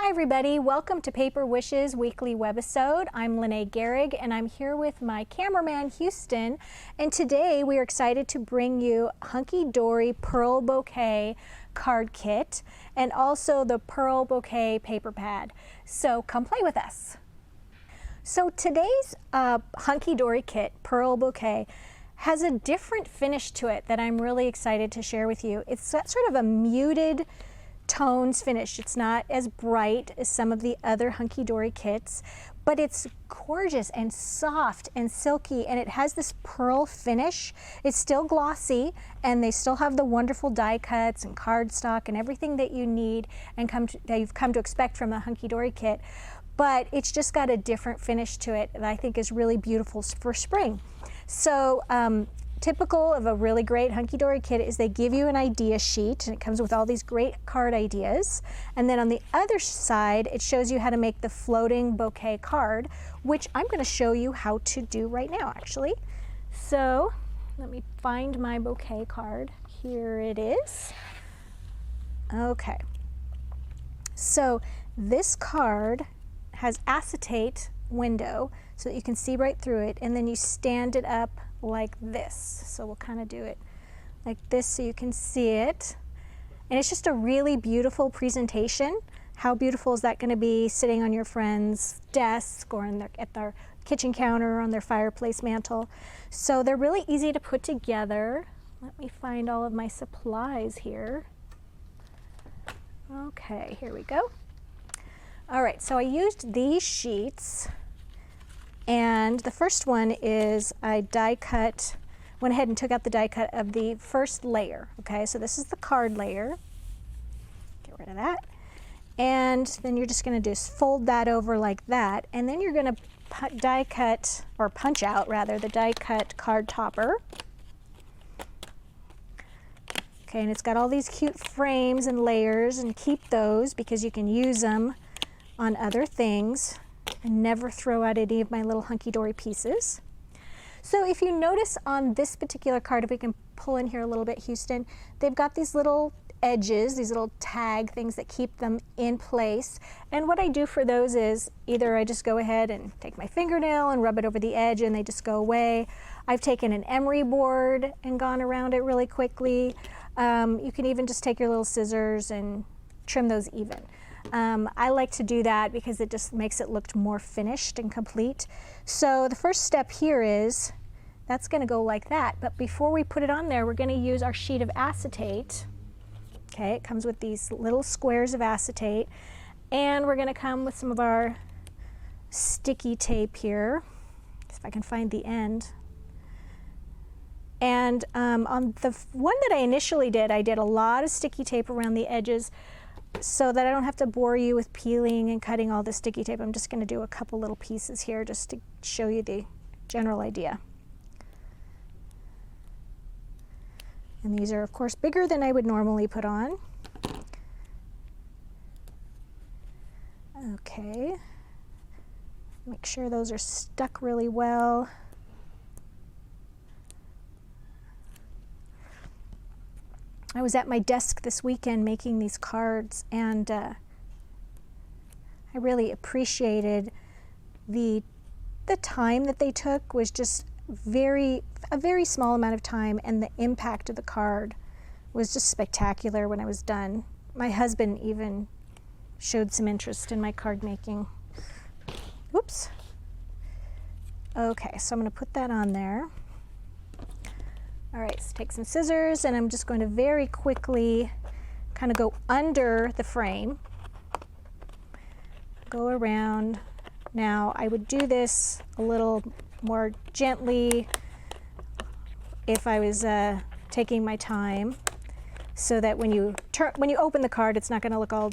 Hi everybody, welcome to Paper Wishes Weekly Webisode. I'm Lene Gehrig and I'm here with my cameraman Houston, and today we are excited to bring you Hunky-Dory Pearl Bouquet card kit and also the Pearl Bouquet paper pad. So come play with us. So today's Hunky-Dory kit, Pearl Bouquet, has a different finish to it that I'm really excited to share with you. It's that sort of a muted tones finish. It's not as bright as some of the other Hunky-Dory kits, but it's gorgeous and soft and silky, and it has this pearl finish. It's still glossy, and they still have the wonderful die cuts and cardstock and everything that you need and that you've come to expect from a Hunky-Dory kit, but it's just got a different finish to it that I think is really beautiful for spring. So typical of a really great Hunky-Dory kit is they give you an idea sheet, and it comes with all these great card ideas. And then on the other side, it shows you how to make the floating bouquet card, which I'm going to show you how to do right now, actually. So let me find my bouquet card. Here it is. Okay. So this card has acetate window so that you can see right through it, and then you stand it up like this. So we'll kind of do it like this so you can see it. And it's just a really beautiful presentation. How beautiful is that going to be sitting on your friend's desk or at their kitchen counter or on their fireplace mantle? So they're really easy to put together. Let me find all of my supplies here. Okay, here we go. All right, so I used these sheets. And the first one is I went ahead and took out the die cut of the first layer. Okay, so this is the card layer. Get rid of that. And then you're just going to just fold that over like that. And then you're going to die cut, or punch out rather, the die cut card topper. Okay, and it's got all these cute frames and layers, and keep those because you can use them on other things. And never throw out any of my little Hunky-Dory pieces. So if you notice on this particular card, if we can pull in here a little bit, Houston, they've got these little edges, these little tag things that keep them in place. And what I do for those is either I just go ahead and take my fingernail and rub it over the edge and they just go away. I've taken an emery board and gone around it really quickly. You can even just take your little scissors and trim those even. I like to do that because it just makes it look more finished and complete. So the first step here is that's going to go like that. But before we put it on there, we're going to use our sheet of acetate. Okay, it comes with these little squares of acetate. And we're going to come with some of our sticky tape here, if I can find the end. And on the one that I initially did, I did a lot of sticky tape around the edges, so that I don't have to bore you with peeling and cutting all the sticky tape. I'm just going to do a couple little pieces here just to show you the general idea. And these are, of course, bigger than I would normally put on. Okay. Make sure those are stuck really well. I was at my desk this weekend making these cards, and I really appreciated the time that they took. Was just a very small amount of time, and the impact of the card was just spectacular when I was done. My husband even showed some interest in my card making. Whoops. Okay, so I'm going to put that on there. All right, so take some scissors, and I'm just going to very quickly kind of go under the frame, go around. Now, I would do this a little more gently if I was taking my time, so that when you open the card, it's not going to look all,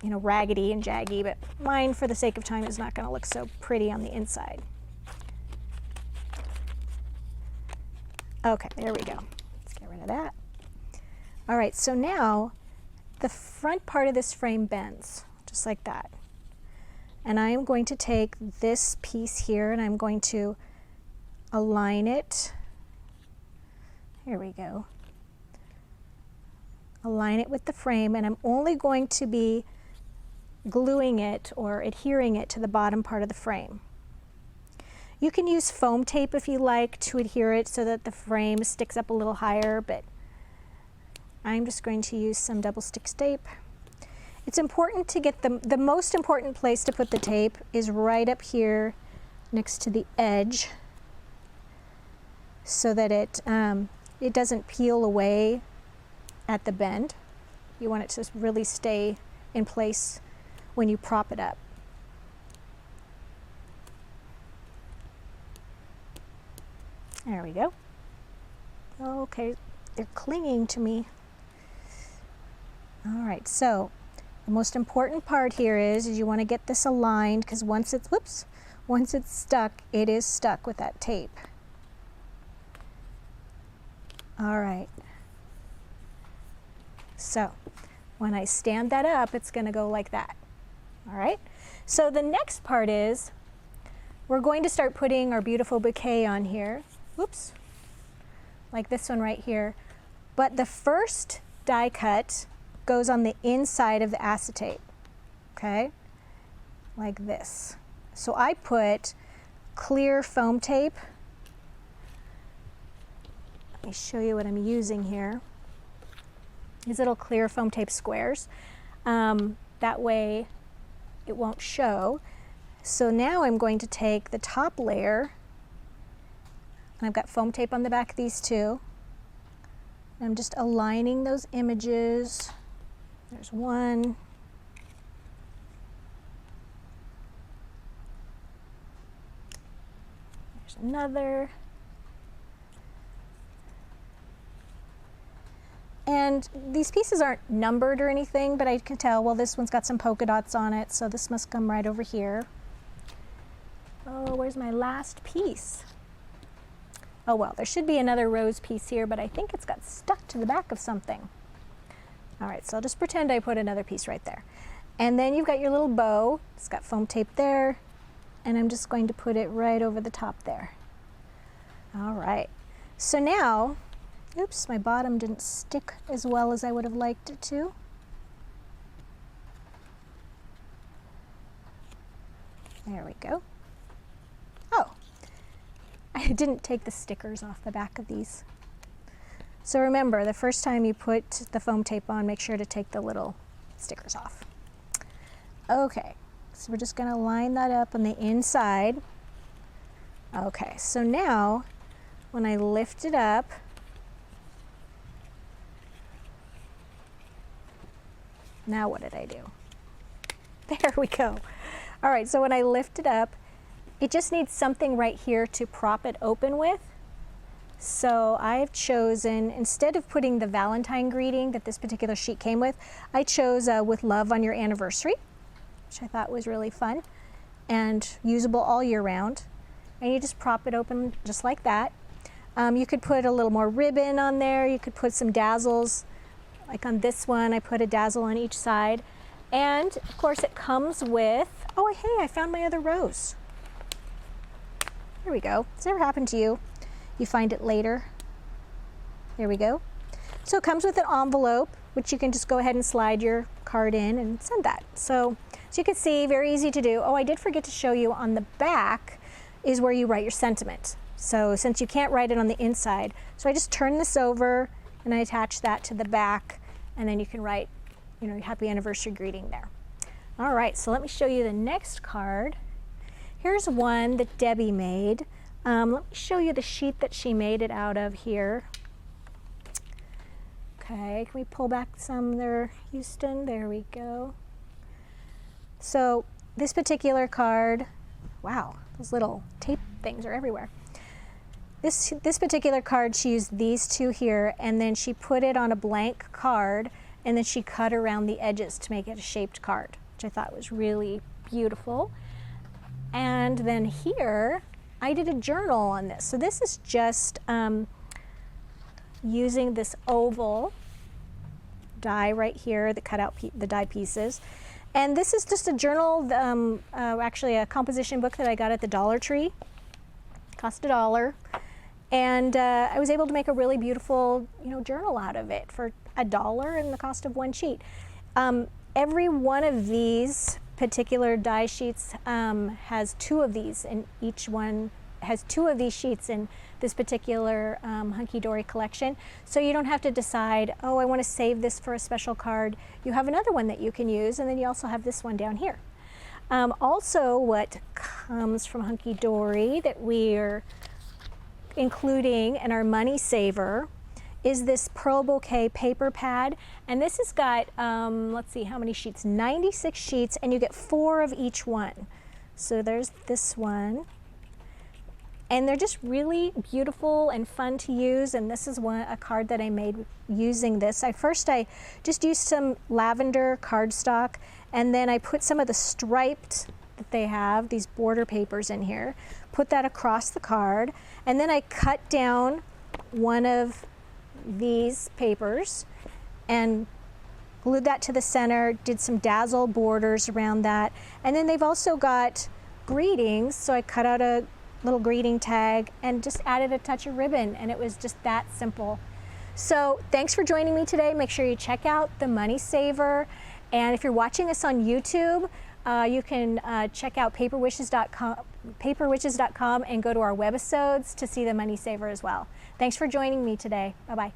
you know, raggedy and jaggy, but mine, for the sake of time, is not going to look so pretty on the inside. Okay, there we go. Let's get rid of that. All right, so now the front part of this frame bends, just like that. And I am going to take this piece here and I'm going to align it. Here we go. Align it with the frame, and I'm only going to be gluing it or adhering it to the bottom part of the frame. You can use foam tape if you like to adhere it so that the frame sticks up a little higher, but I'm just going to use some double stick tape. It's important to get the most important place to put the tape is right up here next to the edge so that it doesn't peel away at the bend. You want it to really stay in place when you prop it up. There we go. Okay, they're clinging to me. All right, so the most important part here is you want to get this aligned, because once it's stuck, it is stuck with that tape. All right. So when I stand that up, it's going to go like that. All right. So the next part is we're going to start putting our beautiful bouquet on here. Whoops. Like this one right here. But the first die cut goes on the inside of the acetate. Okay. Like this. So I put clear foam tape. Let me show you what I'm using here. These little clear foam tape squares. That way it won't show. So now I'm going to take the top layer, and I've got foam tape on the back of these two. I'm just aligning those images. There's one. There's another. And these pieces aren't numbered or anything, but I can tell, well, this one's got some polka dots on it, so this must come right over here. Oh, where's my last piece? Oh, well, there should be another rose piece here, but I think it's got stuck to the back of something. All right, so I'll just pretend I put another piece right there. And then you've got your little bow. It's got foam tape there, and I'm just going to put it right over the top there. All right, so now, oops, my bottom didn't stick as well as I would have liked it to. There we go. Oh, I didn't take the stickers off the back of these. So remember, the first time you put the foam tape on, make sure to take the little stickers off. Okay, so we're just gonna line that up on the inside. Okay, so now when I lift it up, now what did I do? There we go. All right, so when I lift it up, it just needs something right here to prop it open with. So I've chosen, instead of putting the Valentine greeting that this particular sheet came with, I chose with love on your anniversary, which I thought was really fun and usable all year round. And you just prop it open just like that. You could put a little more ribbon on there. You could put some dazzles. Like on this one, I put a dazzle on each side. And of course it comes with, oh hey, I found my other rose. There we go. Has it ever happened to you? You find it later. There we go. So it comes with an envelope, which you can just go ahead and slide your card in and send that. So you can see, very easy to do. Oh, I did forget to show you on the back is where you write your sentiment. So since you can't write it on the inside, so I just turn this over and I attach that to the back, and then you can write, you know, your happy anniversary greeting there. All right, so let me show you the next card. Here's one that Debbie made. Let me show you the sheet that she made it out of here. Okay, can we pull back some there, Houston? There we go. So this particular card, wow, those little tape things are everywhere. This particular card, she used these two here, and then she put it on a blank card, and then she cut around the edges to make it a shaped card, which I thought was really beautiful. And then here, I did a journal on this. So this is just using this oval die right here that cut out the die pieces. And this is just a journal, actually a composition book that I got at the Dollar Tree. Cost $1. And I was able to make a really beautiful, you know, journal out of it for $1 and the cost of one sheet. every one of these particular die sheets has 2 of these, and each one has 2 of these sheets in this particular Hunky-Dory collection. So you don't have to decide, oh, I want to save this for a special card. You have another one that you can use, and then you also have this one down here. Also, what comes from Hunky-Dory that we're including in our money saver is this Pearl Bouquet paper pad, and this has got, let's see how many sheets, 96 sheets, and you get 4 of each one. So there's this one, and they're just really beautiful and fun to use, and this is a card that I made using this. I just used some lavender cardstock, and then I put some of the striped that they have, these border papers in here, put that across the card, and then I cut down one of these papers and glued that to the center, did some dazzle borders around that, and then they've also got greetings, so I cut out a little greeting tag and just added a touch of ribbon, and it was just that simple. So thanks for joining me today. Make sure you check out the Money Saver, and if you're watching us on YouTube, you can check out paperwishes.com and go to our Webisodes to see the Money Saver as well. Thanks for joining me today. Bye-bye.